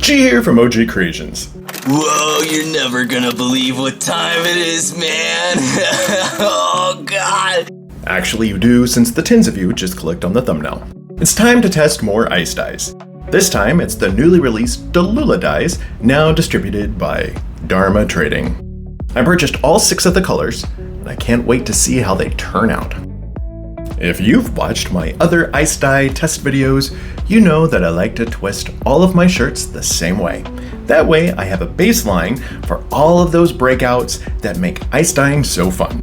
G here from OG Creations. Whoa, you're never gonna believe what time it is, man. Oh, God. Actually, you do, since the tens of you just clicked on the thumbnail. It's time to test more ice dyes. This time, it's the newly released Delula dyes, now distributed by Dharma Trading. I purchased all 6 of the colors, and I can't wait to see how they turn out. If you've watched my other ice dye test videos, you know that I like to twist all of my shirts the same way. That way, I have a baseline for all of those breakouts that make ice dyeing so fun.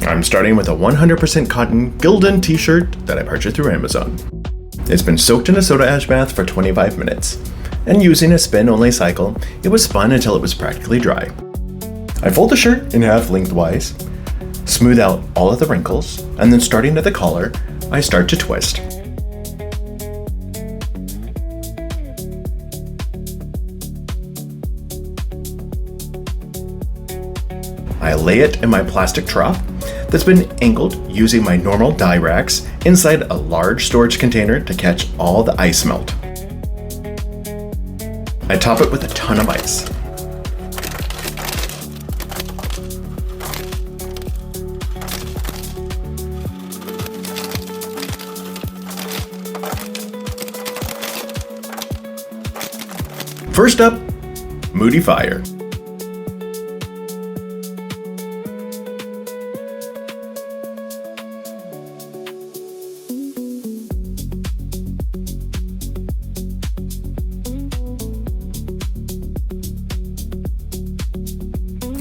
I'm starting with a 100% cotton Gildan t-shirt that I purchased through Amazon. It's been soaked in a soda ash bath for 25 minutes, and using a spin-only cycle, it was spun until it was practically dry. I fold the shirt in half lengthwise, smooth out all of the wrinkles, and then starting at the collar, I start to twist. I lay it in my plastic trough that's been angled using my normal dye racks inside a large storage container to catch all the ice melt. I top it with a ton of ice. First up, Moody Fire.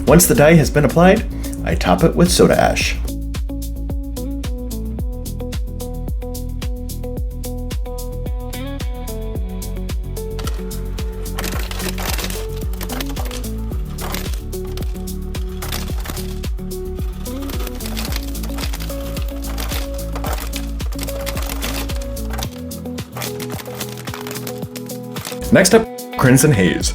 Once the dye has been applied, I top it with soda ash. Next up, Crimson Haze.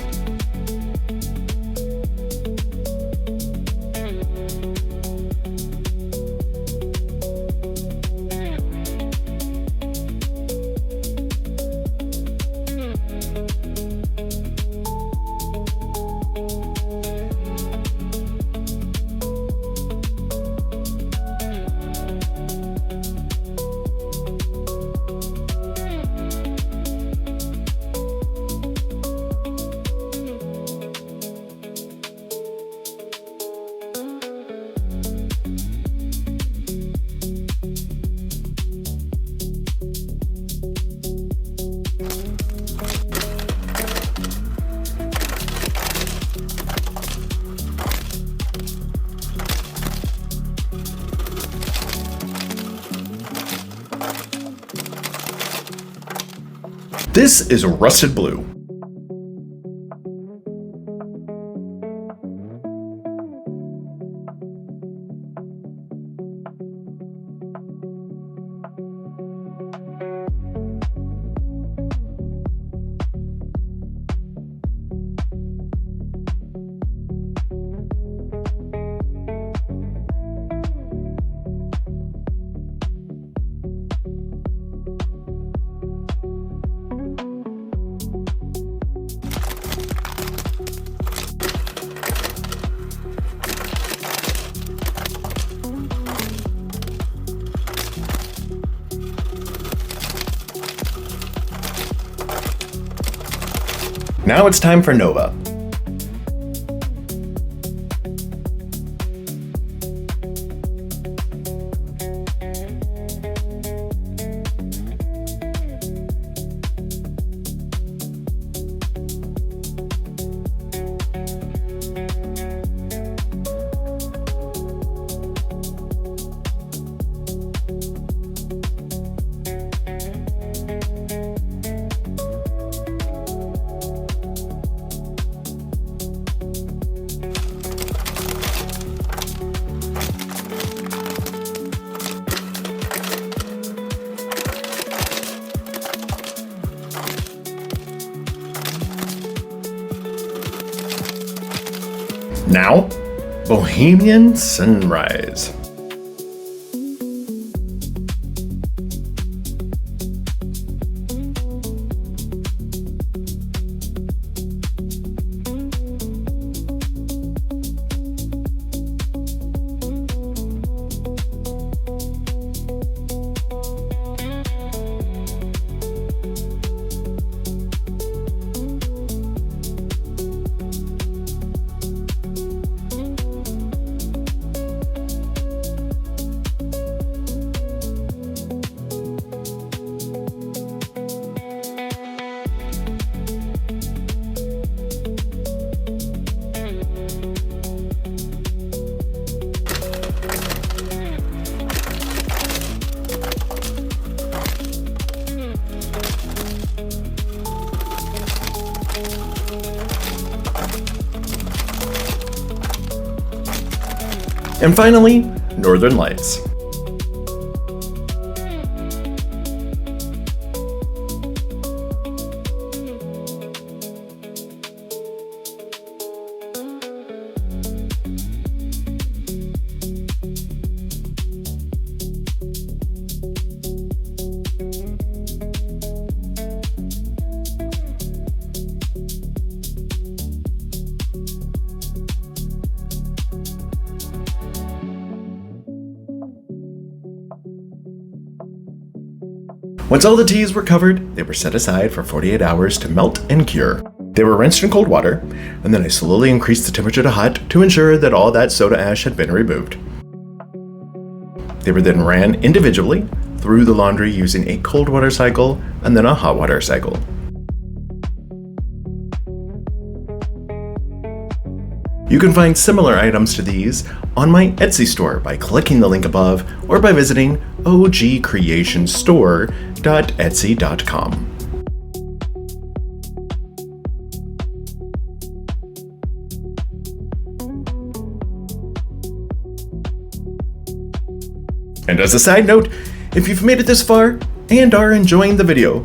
This is Rusted Blue. Now it's time for Nova. Now, Bohemian Sunrise. And finally, Northern Lights. Once all the teas were covered, they were set aside for 48 hours to melt and cure. They were rinsed in cold water, and then I slowly increased the temperature to hot to ensure that all that soda ash had been removed. They were then ran individually through the laundry using a cold water cycle and then a hot water cycle. You can find similar items to these on my Etsy store by clicking the link above or by visiting ogcreationstore.etsy.com. And as a side note, if you've made it this far and are enjoying the video,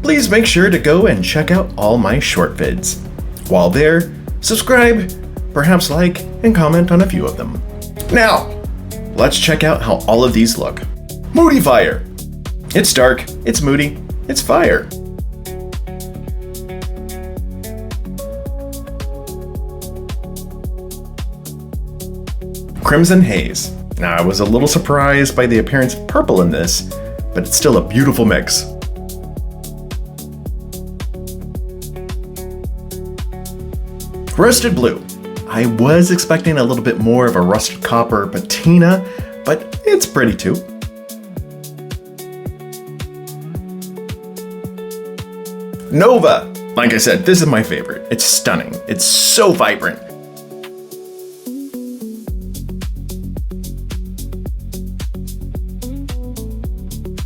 please make sure to go and check out all my short vids. While there, subscribe, perhaps like, and comment on a few of them. Now, let's check out how all of these look. Moody fire! It's dark, it's moody, it's fire. Crimson Haze. Now, I was a little surprised by the appearance of purple in this, but it's still a beautiful mix. Rusted Blue. I was expecting a little bit more of a rusted copper patina, but it's pretty too. Nova. Like I said, this is my favorite. It's stunning. It's so vibrant.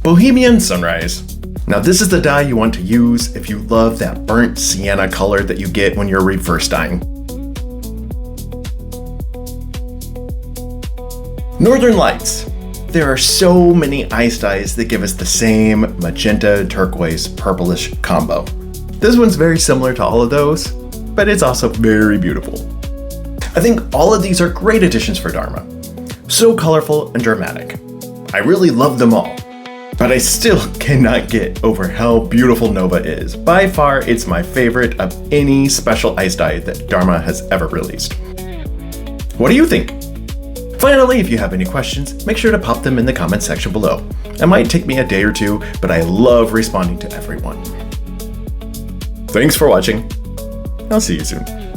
Bohemian Sunrise. Now this is the dye you want to use if you love that burnt sienna color that you get when you're reverse dyeing. Northern Lights. There are so many ice dyes that give us the same magenta, turquoise, purplish combo. This one's very similar to all of those, but it's also very beautiful. I think all of these are great additions for Dharma. So colorful and dramatic. I really love them all. But I still cannot get over how beautiful Nova is. By far, it's my favorite of any special ice dye that Dharma has ever released. What do you think? Finally, if you have any questions, make sure to pop them in the comment section below. It might take me a day or two, but I love responding to everyone. Thanks for watching. I'll see you soon.